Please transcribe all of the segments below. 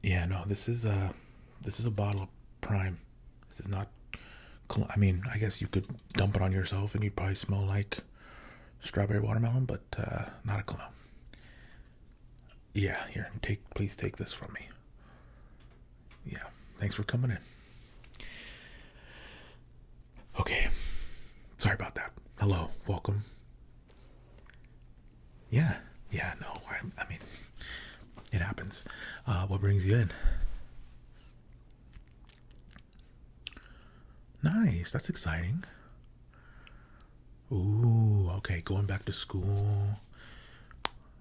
Yeah, no, this is a bottle of Prime. This is not. I mean, I guess you could dump it on yourself and you'd probably smell like strawberry watermelon, but not a cologne. Yeah, here, please take this from me. Yeah, thanks for coming in. Okay, sorry about that. Hello, welcome. Yeah, yeah, no, I mean, it happens. What brings you in? Nice, that's exciting. Ooh, okay, going back to school.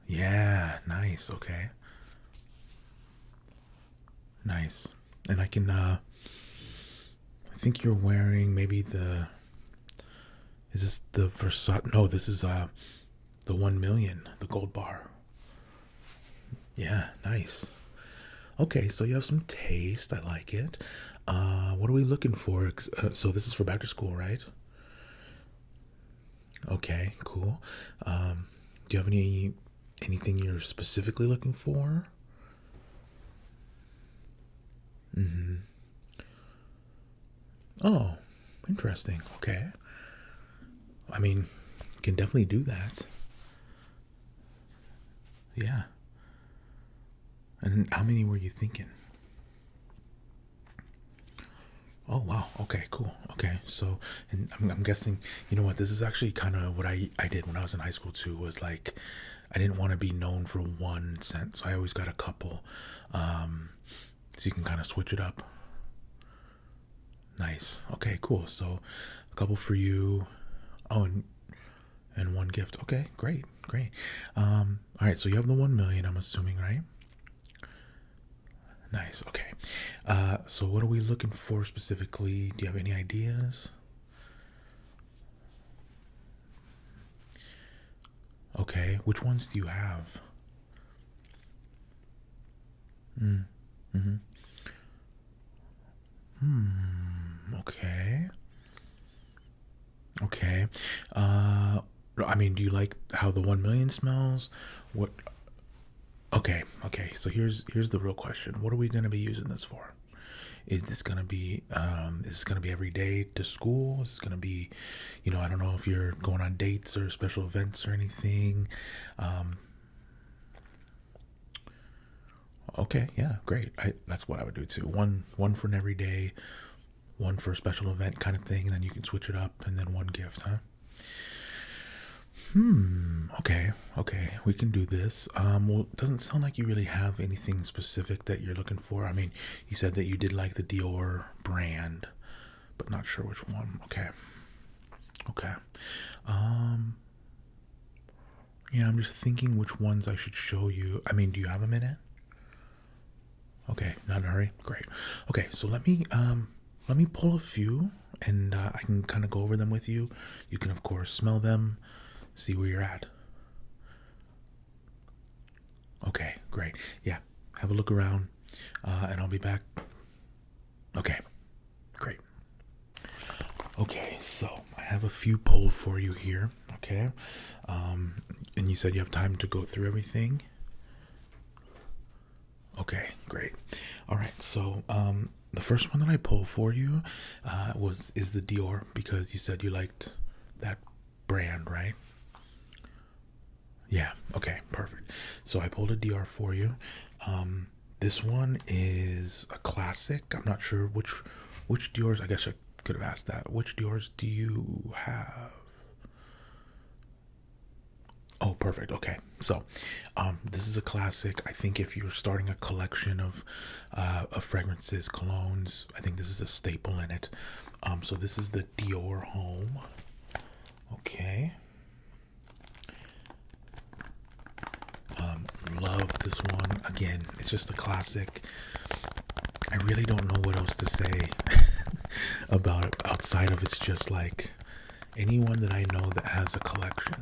Yeah, nice, okay. Nice. And I think you're wearing maybe is this the Versace? No, this is the 1 million, the gold bar. Yeah, nice. Okay, so you have some taste. I like it. What are we looking for? So this is for back to school, right? Okay, cool. Do you have anything you're specifically looking for? Mm-hmm. Oh, interesting. Okay. I mean, can definitely do that. Yeah. And how many were you thinking? Oh wow. Okay. Cool. Okay. So, and I'm guessing, you know what? This is actually kind of what I did when I was in high school too. Was like, I didn't want to be known for one scent, so I always got a couple, so you can kind of switch it up. Nice. Okay. Cool. So, a couple for you. Oh, and one gift. Okay. Great. Great. All right. So you have the 1 million. I'm assuming, right? Nice. Okay. So what are we looking for specifically? Do you have any ideas? Okay. Which ones do you have? Mm. Mm-hmm. Okay. Okay. I mean, do you like how the 1 million smells? What? Okay. Okay. So here's the real question. What are we gonna be using this for? Is this gonna be every day to school? Is this gonna be, I don't know if you're going on dates or special events or anything. Um, okay, yeah, great. That's what I would do too. One for an everyday, one for a special event kind of thing, and then you can switch it up, and then one gift, huh? Okay, okay, we can do this. Well, it doesn't sound like you really have anything specific that you're looking for. I mean, you said that you did like the Dior brand, but not sure which one. Okay, okay. Um, yeah, I'm just thinking which ones I should show you. I mean, do you have a minute? Okay, not in a hurry. Great. Okay, so let me pull a few, and I can kind of go over them with you. You can of course smell them, see where you're at. Okay, great. Yeah, have a look around, and I'll be back. Okay, great. Okay, so I have a few polls for you here. Okay, and you said you have time to go through everything. Okay, great. All right, so the first one that I pulled for you is the Dior because you said you liked that brand, right? Yeah. Okay. Perfect. So I pulled a Dior for you. This one is a classic. I'm not sure which Dior's. I guess I could have asked that. Which Dior's do you have? Oh, perfect. Okay. So, this is a classic. I think if you're starting a collection of fragrances, colognes, I think this is a staple in it. So this is the Dior Homme. Okay. Love this one. Again, it's just a classic. I really don't know what else to say about it outside of it's just like anyone that I know that has a collection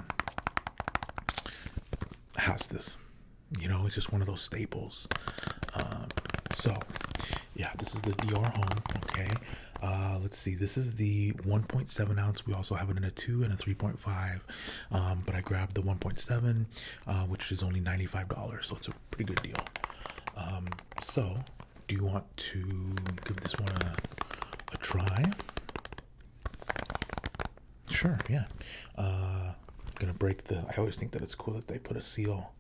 has this. It's just one of those staples. So, yeah, this is the Dior Homme. Okay. Let's see. This is the 1.7 ounce. We also have it in a 2 and a 3.5. But I grabbed the 1.7, which is only $95. So it's a pretty good deal. So do you want to give this one a try? Sure, yeah. Gonna break I always think that it's cool that they put a seal,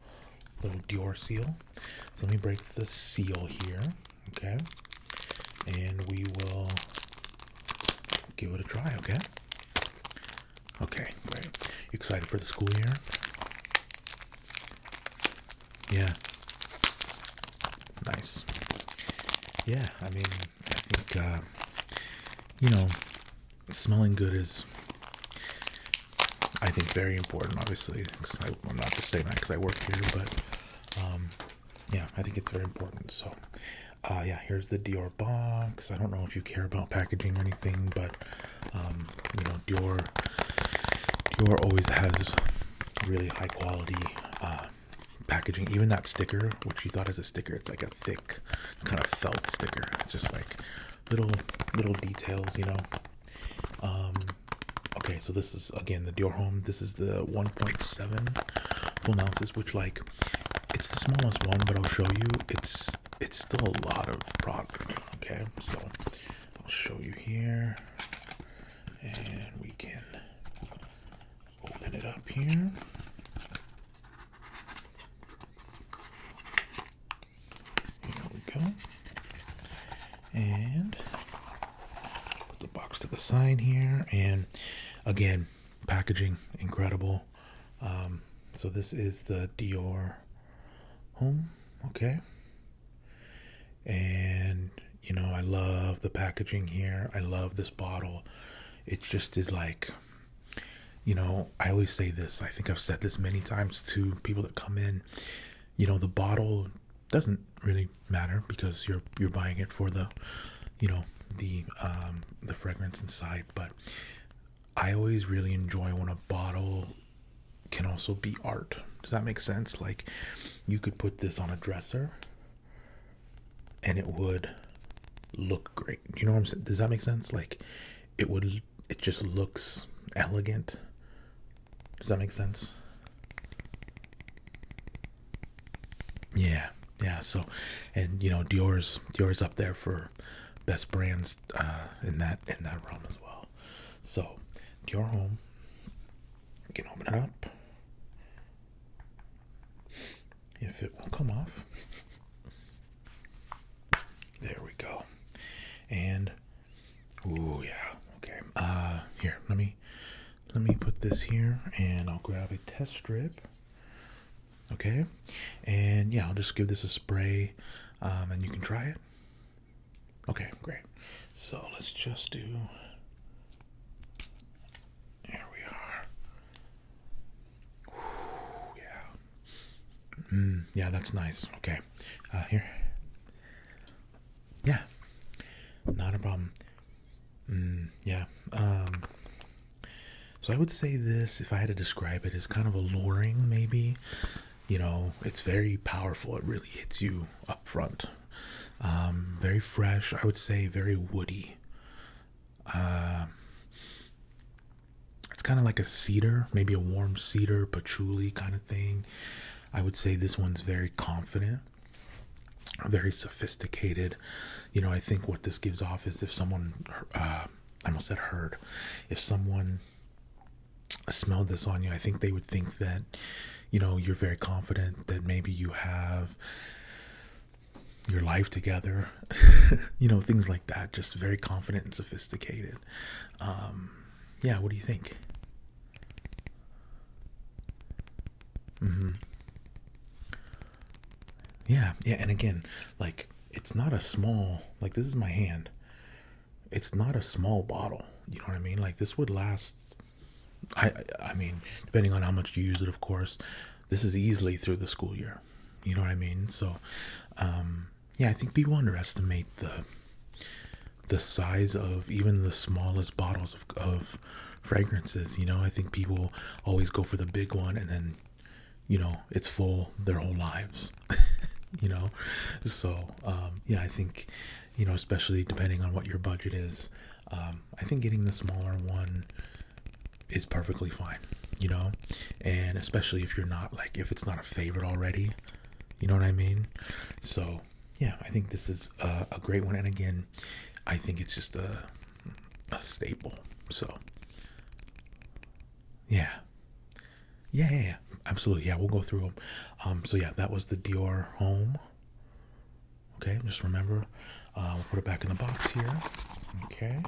little Dior seal. So let me break the seal here, okay? And we will give it a try, okay? Okay, great. You excited for the school year? Yeah. Nice. Yeah, I mean, I think, smelling good is, I think, very important, obviously. I'm not just saying that because I work here, but, yeah, I think it's very important. So, yeah, here's the Dior box. I don't know if you care about packaging or anything, but, Dior always has really high quality packaging. Even that sticker, which you thought is a sticker, it's like a thick kind of felt sticker. It's just like little details, Okay, so this is, again, the Dior Homme. This is the 1.7 full ounces, which, like, it's the smallest one, but I'll show you, it's still a lot of product. Okay, so I'll show you here, and we can open it up here. Here we go. And put the box to the side here, and again, packaging incredible. So this is the Dior Homme, okay? And I love the packaging here. I love this bottle. It just is like, I always say this. I think I've said this many times to people that come in. The bottle doesn't really matter because you're buying it for the, the fragrance inside. But I always really enjoy when a bottle can also be art. Does that make sense? Like, you could put this on a dresser and it would look great. You know what I'm saying? Does that make sense? Like, it just looks elegant. Does that make sense? Yeah. So, and Dior's up there for best brands in that realm as well. So, Dior Homme. You can open it up. If it will come off. There we go. And ooh, yeah. Okay. Here, let me put this here, and I'll grab a test strip. Okay. And yeah, I'll just give this a spray, and you can try it. Okay, great. So let's just do. There we are. Whew, yeah. Yeah, that's nice. Okay. Here. Yeah. Not a problem. Yeah. So I would say this, if I had to describe it, is kind of alluring, maybe. It's very powerful. It really hits you up front. Very fresh. I would say very woody. It's kind of like a cedar, maybe a warm cedar, patchouli kind of thing. I would say this one's very confident, very sophisticated. I think what this gives off is if someone, I almost said heard, if someone smelled this on you, I think they would think that, you're very confident, that maybe you have your life together, things like that. Just very confident and sophisticated. Yeah, what do you think? Yeah, and again, like, it's not a small, like, this is my hand. It's not a small bottle, you know what I mean? Like, this would last, I mean, depending on how much you use it, of course, this is easily through the school year, you know what I mean? So, yeah, I think people underestimate the size of even the smallest bottles of fragrances. I think people always go for the big one, and then, it's full their whole lives. So yeah, I think, especially depending on what your budget is, I think getting the smaller one is perfectly fine, and especially if you're not, like, if it's not a favorite already, you know what I mean? So yeah, I think this is a great one. And again, I think it's just a staple. So, yeah. Yeah, absolutely. Yeah, we'll go through them. So yeah, that was the Dior Homme. Okay, just remember, we'll put it back in the box here. Okay.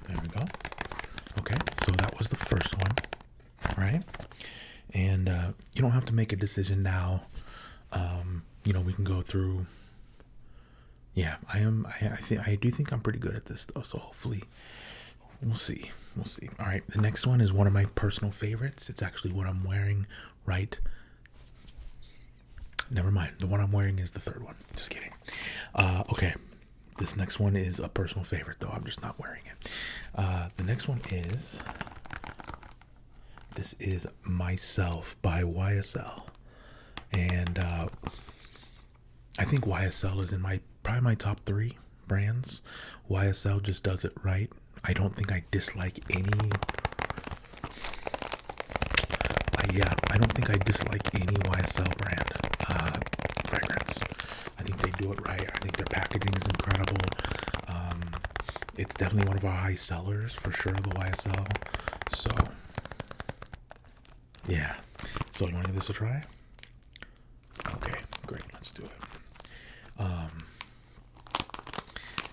There we go. Okay, so that was the first one, right? And you don't have to make a decision now. You know, we can go through. Yeah, I do think I'm pretty good at this though. So hopefully, we'll see. We'll see. All right, the next one is one of my personal favorites. It's actually what I'm wearing right. Never mind. The one I'm wearing is the third one. Just kidding. Okay. This next one is a personal favorite, though. I'm just not wearing it. The next one is... This is Myself by YSL. And I think YSL is in probably my top 3 brands. YSL just does it right. I don't think I dislike any... I don't think I dislike any YSL brand fragrance. I think they do it right. I think their packaging is incredible. It's definitely one of our high sellers for sure, the YSL. So, yeah. So you want to give this a try? Okay, great. Let's do it.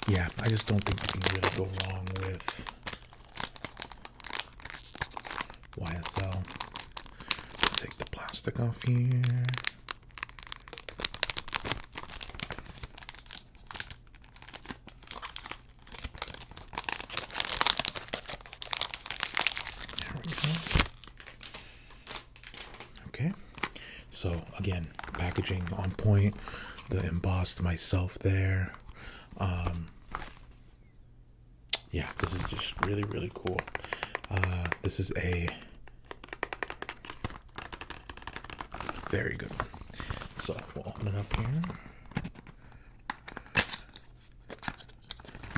Yeah, I just don't think you can really go wrong with YSL. Take the plastic off here. There we go. Okay. So again, packaging on point. The embossed Myself there. Yeah, this is just really, really cool. This is a very good one. So we'll open it up here.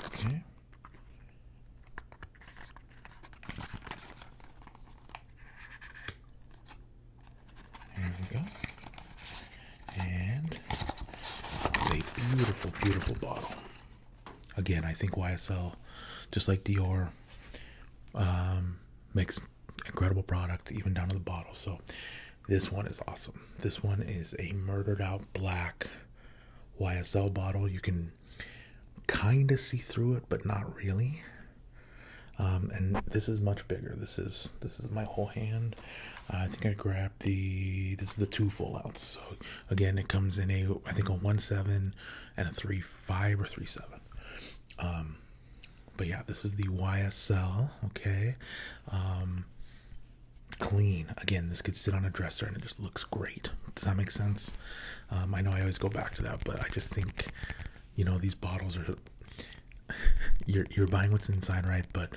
Okay. There we go. And a beautiful, beautiful bottle. Again, I think YSL, just like Dior, makes incredible product, even down to the bottle. So this one is awesome. This one is a murdered out black YSL bottle. You can kind of see through it, but not really. And this is much bigger. This is my whole hand. I think I grabbed this is the 2 full ounce. So again, it comes in I think a 1.7 and a 3.5 or 3.7. But yeah, this is the YSL. Okay. Clean. Again, this could sit on a dresser and it just looks great. Does that make sense? I know I always go back to that, but I just think, these bottles are, you're buying what's inside, right? But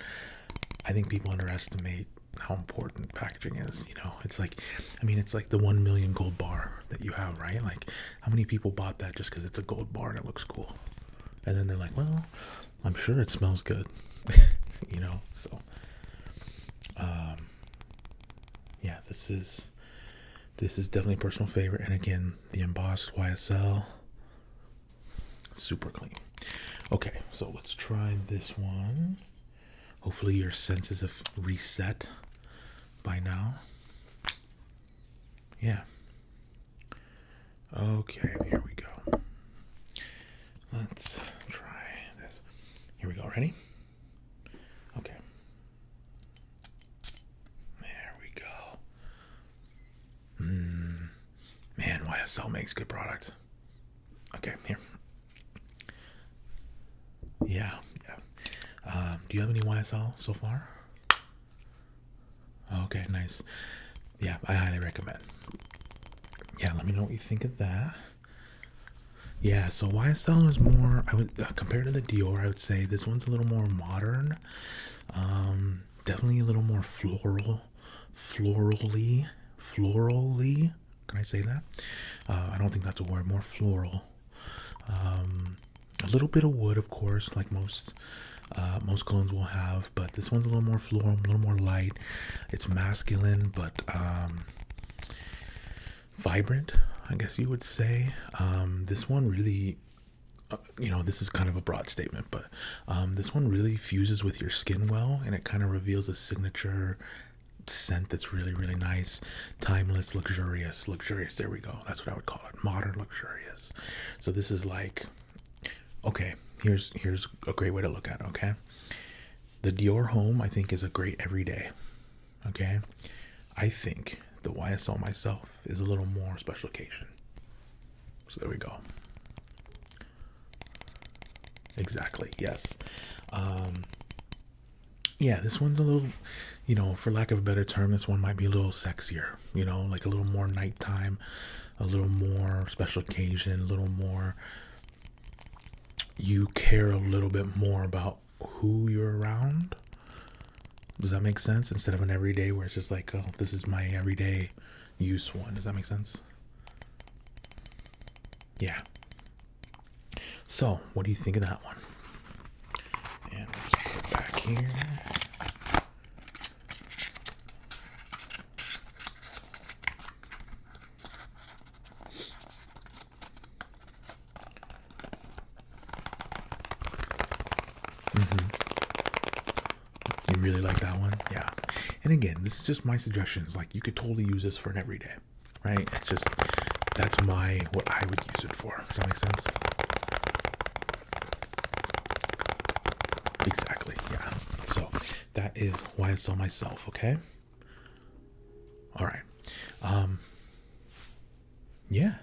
I think people underestimate how important packaging is. It's like, it's like the 1 million gold bar that you have, right? Like, how many people bought that just because it's a gold bar and it looks cool? And then they're like, well, I'm sure it smells good. So yeah, this is definitely a personal favorite. And again, the embossed YSL, super clean. Okay, so let's try this one. Hopefully your senses have reset by now. Yeah. Okay, here we go. Let's try this. Here we go. Ready? Okay. There we go. Man, YSL makes good product. Okay, here. Yeah. Do you have any YSL so far? Okay, nice. Yeah, I highly recommend. Yeah, let me know what you think of that. Yeah, so YSL is more, compared to the Dior, I would say this one's a little more modern. Definitely a little more florally. Can I say that? I don't think that's a word. More floral. A little bit of wood, of course, like most Most colognes will have, but this one's a little more floral, a little more light. It's masculine, but vibrant, I guess you would say. This one really, this is kind of a broad statement, but this one really fuses with your skin well, and it kind of reveals a signature scent that's really, really nice, timeless, luxurious. There we go. That's what I would call it. Modern, luxurious. So this is like, okay, here's a great way to look at it. Okay, the Dior Homme I think is a great everyday. Okay, I think the YSL Myself is a little more special occasion. So there we go. Exactly. Yes. Yeah, this one's a little, for lack of a better term, this one might be a little sexier, like a little more nighttime, a little more special occasion, a little more, you care a little bit more about who you're around. Does that make sense? Instead of an everyday where it's just like, oh, this is my everyday use one. Does that make sense? Yeah. So, what do you think of that one? And we'll just put it back here. You really like that one? Yeah. And again, this is just my suggestions. Like, you could totally use this for an everyday, right? It's just, that's what I would use it for. Does that make sense? Exactly. Yeah. So that is YSL Myself. Okay. All right. Yeah.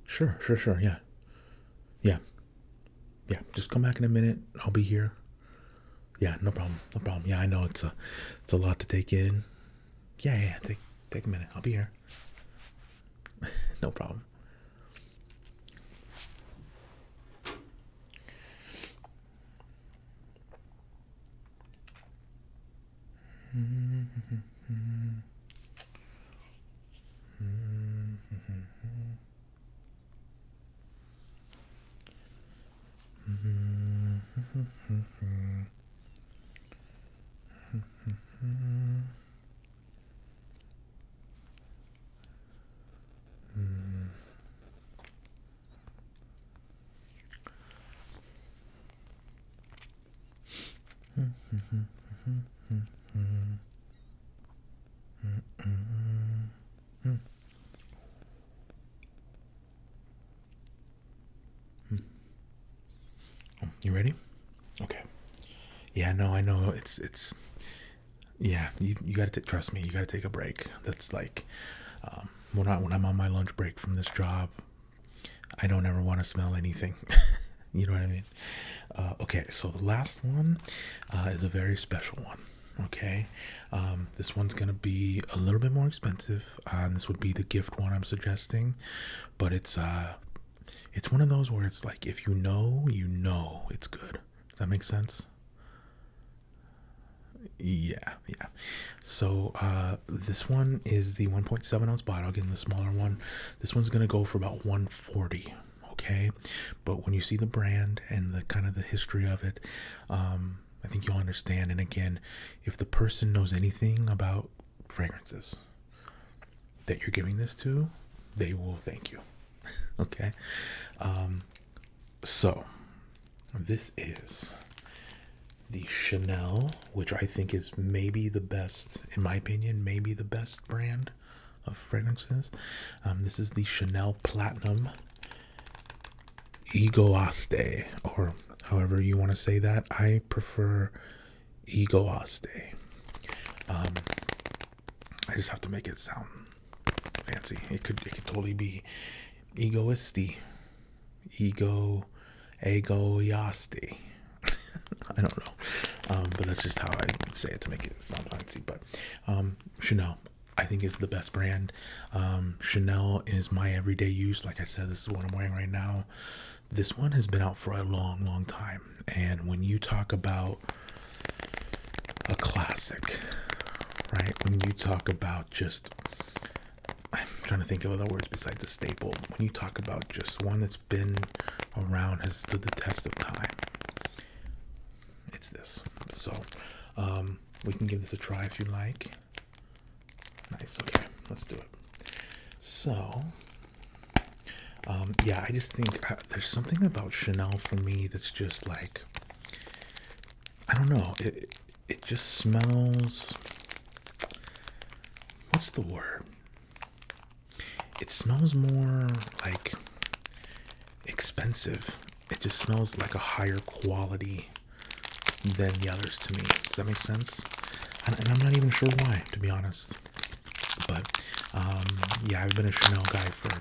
Sure. Yeah. Yeah. Yeah. Just come back in a minute. I'll be here. Yeah. No problem. Yeah. I know it's a lot to take in. Yeah. Take a minute. I'll be here. No problem. You ready? Okay. Yeah, no, I know it's yeah, you got to trust me. You got to take a break. That's like when I'm on my lunch break from this job, I don't ever want to smell anything. You know what I mean? Okay, so the last one is a very special one. Okay, this one's gonna be a little bit more expensive. And this would be the gift one I'm suggesting, but it's one of those where it's like, if you know it's good. Does that make sense? Yeah. So this one is the 1.7 ounce bottle. Again, the smaller one. This one's gonna go for about $140. Okay, but when you see the brand and the kind of the history of it, I think you'll understand. And again, if the person knows anything about fragrances that you're giving this to, they will thank you. Okay, so this is the Chanel, which I think is maybe the best, in my opinion, maybe the best brand of fragrances. This is the Chanel Platinum Egoaste, or however you want to say that. I prefer Egoaste. I just have to make it sound fancy. It could totally be egoisty, egoiaste. I don't know, but that's just how I say it to make it sound fancy. But Chanel, I think, is the best brand. Chanel is my everyday use. Like I said, this is what I'm wearing right now. This one has been out for a long, long time. And when you talk about a classic, right? When you talk about just, I'm trying to think of other words besides a staple. When you talk about just one that's been around, has stood the test of time, this. So we can give this a try if you like. Nice. Okay, let's do it. So yeah, I just think there's something about Chanel for me that's just like, I don't know, it just smells, what's the word? It smells more like expensive. It just smells like a higher quality than the others to me. Does that make sense? And I'm not even sure why, to be honest. But yeah, I've been a Chanel guy for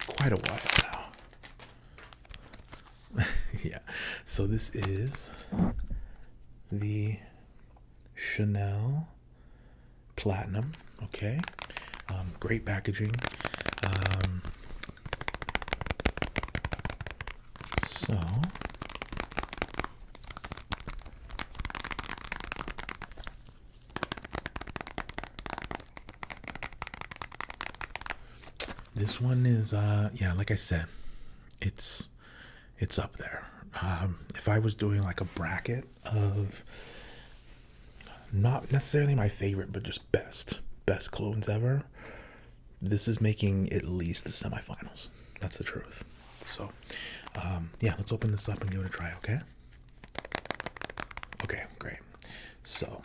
quite a while now. Yeah. So this is the Chanel Platinum. Okay. Great packaging. So this one is yeah, like I said, it's up there. If I was doing like a bracket of not necessarily my favorite, but just best colognes ever, this is making at least the semifinals. That's the truth. So yeah, let's open this up and give it a try. Okay, great. So,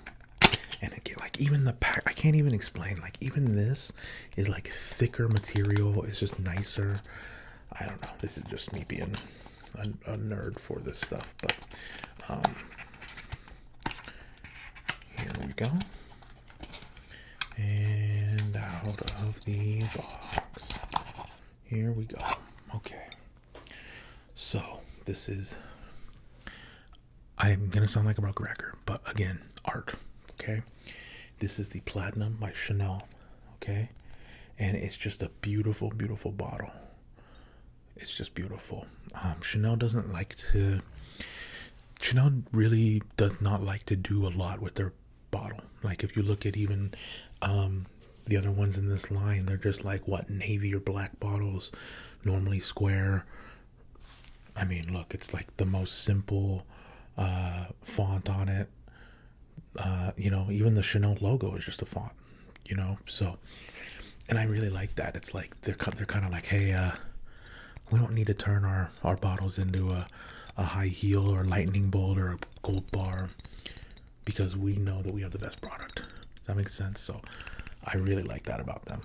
and again, like even the pack, I can't even explain, like even this is like thicker material. It's just nicer. I don't know, this is just me being a nerd for this stuff, but here we go. And out of the box, here we go. Okay, so this is, I'm gonna sound like a broken record, but again, art. Okay, this is the Platinum by Chanel. Okay, and it's just a beautiful bottle. It's just beautiful. Chanel really does not like to do a lot with their bottle. Like if you look at even the other ones in this line, they're just like what, navy or black bottles, normally square. I mean, look, it's like the most simple font on it. You know, even the Chanel logo is just a font, you know. So, and I really like that. It's like they're kind of like, hey, we don't need to turn our bottles into a high heel or lightning bolt or a gold bar, because we know that we have the best product. Does that make sense? So I really like that about them.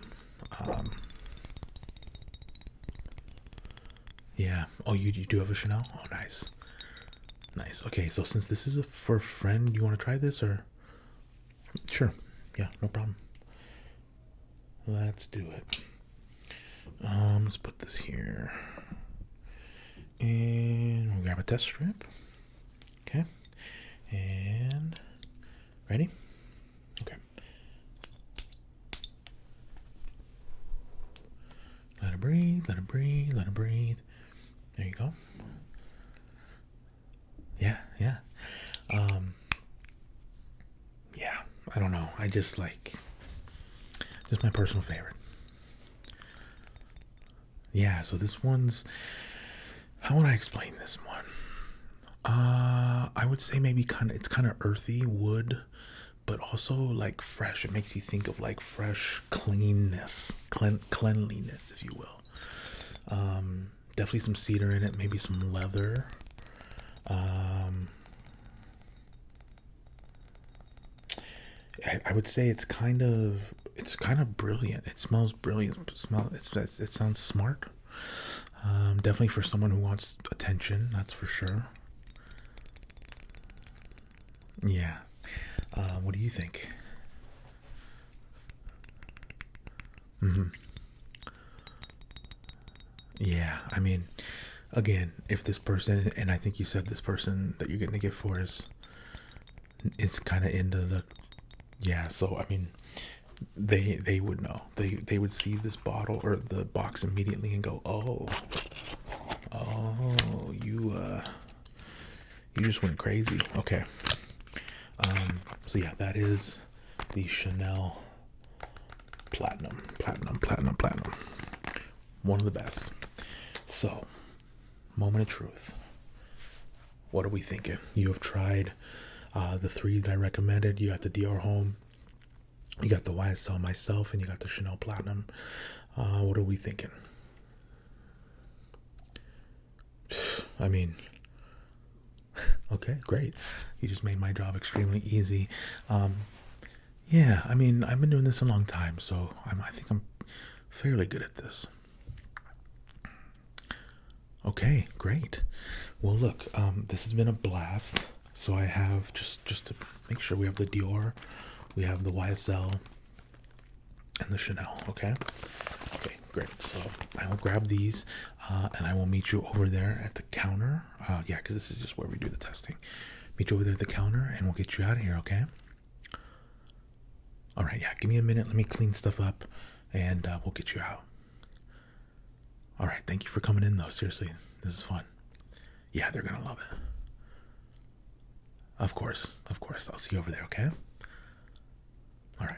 Yeah. Oh, you do have a Chanel? Oh, nice. Okay, so since this is for a friend, you want to try this or? Sure. Yeah, no problem. Let's do it. Let's put this here. And we'll grab a test strip. Okay. And ready? Okay. Let it breathe. There you go. Yeah. Yeah, I don't know. I just like, it's my personal favorite. Yeah, so this one's, how would I explain this one? I would say maybe it's kind of earthy wood, but also like fresh. It makes you think of like fresh cleanliness, if you will. Definitely some cedar in it, maybe some leather. I would say it's kind of brilliant. It smells brilliant. It sounds smart. Definitely for someone who wants attention, that's for sure. Yeah. What do you think? Yeah, I mean, again, if this person, and I think you said this person that you're getting the gift for it's kind of into the, yeah, so I mean, they would know. They would see this bottle or the box immediately and go, oh, you just went crazy. Okay. So yeah, that is the Chanel Platinum. One of the best. So, moment of truth. What are we thinking? You have tried the 3 that I recommended. You got the Dior Homme, you got the YSL Myself, and you got the Chanel Platinum. What are we thinking? I mean, okay, great. You just made my job extremely easy. Yeah, I mean, I've been doing this a long time, so I think I'm fairly good at this. Okay, great. Well, look, this has been a blast. So I have just to make sure we have the Dior, we have the YSL, and the Chanel. Okay. Okay, great. So I will grab these, and I will meet you over there at the counter. Yeah, because this is just where we do the testing. Meet you over there at the counter, and we'll get you out of here. Okay. All right. Yeah. Give me a minute. Let me clean stuff up, and we'll get you out. All right. Thank you for coming in, though. Seriously, this is fun. Yeah, they're gonna love it. Of course. I'll see you over there. Okay. All right.